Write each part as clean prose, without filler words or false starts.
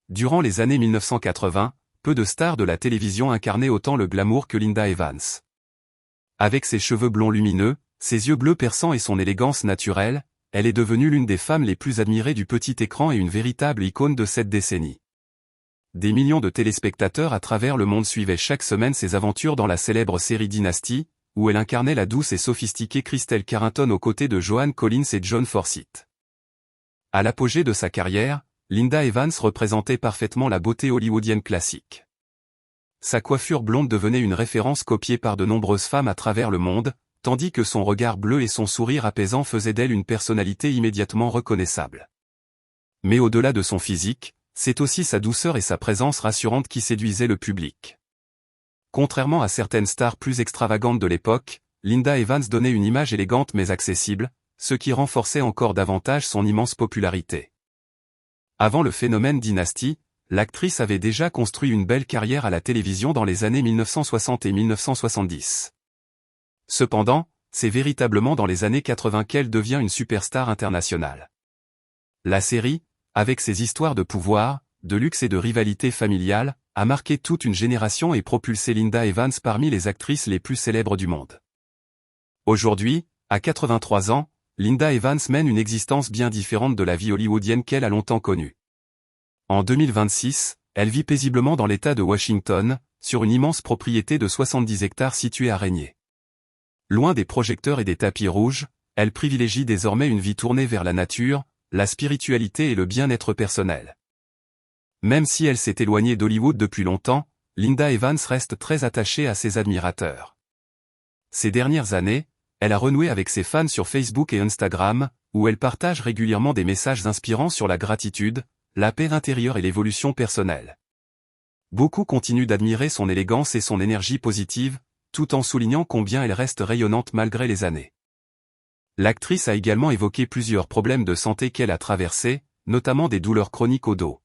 Durant les années 1980, peu de stars de la télévision incarnaient autant le glamour que Linda Evans. Avec ses cheveux blonds lumineux, ses yeux bleus perçants et son élégance naturelle, elle est devenue l'une des femmes les plus admirées du petit écran et une véritable icône de cette décennie. Des millions de téléspectateurs à travers le monde suivaient chaque semaine ses aventures dans la célèbre série Dynasty, où elle incarnait la douce et sophistiquée Crystal Carrington aux côtés de Joan Collins et John Forsythe. À l'apogée de sa carrière, Linda Evans représentait parfaitement la beauté hollywoodienne classique. Sa coiffure blonde devenait une référence copiée par de nombreuses femmes à travers le monde, tandis que son regard bleu et son sourire apaisant faisaient d'elle une personnalité immédiatement reconnaissable. Mais au-delà de son physique, c'est aussi sa douceur et sa présence rassurante qui séduisaient le public. Contrairement à certaines stars plus extravagantes de l'époque, Linda Evans donnait une image élégante mais accessible, ce qui renforçait encore davantage son immense popularité. Avant le phénomène Dynasty, l'actrice avait déjà construit une belle carrière à la télévision dans les années 1960 et 1970. Cependant, c'est véritablement dans les années 80 qu'elle devient une superstar internationale. La série, avec ses histoires de pouvoir, de luxe et de rivalité familiale, a marqué toute une génération et propulsé Linda Evans parmi les actrices les plus célèbres du monde. Aujourd'hui, à 83 ans, Linda Evans mène une existence bien différente de la vie hollywoodienne qu'elle a longtemps connue. En 2026, elle vit paisiblement dans l'État de Washington, sur une immense propriété de 70 hectares située à Rainier. Loin des projecteurs et des tapis rouges, elle privilégie désormais une vie tournée vers la nature, la spiritualité et le bien-être personnel. Même si elle s'est éloignée d'Hollywood depuis longtemps, Linda Evans reste très attachée à ses admirateurs. Ces dernières années, elle a renoué avec ses fans sur Facebook et Instagram, où elle partage régulièrement des messages inspirants sur la gratitude, la paix intérieure et l'évolution personnelle. Beaucoup continuent d'admirer son élégance et son énergie positive, tout en soulignant combien elle reste rayonnante malgré les années. L'actrice a également évoqué plusieurs problèmes de santé qu'elle a traversés, notamment des douleurs chroniques au dos.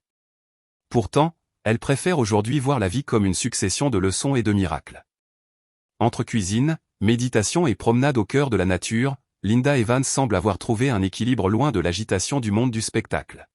Pourtant, elle préfère aujourd'hui voir la vie comme une succession de leçons et de miracles. Entre cuisine, méditation et promenade au cœur de la nature, Linda Evans semble avoir trouvé un équilibre loin de l'agitation du monde du spectacle.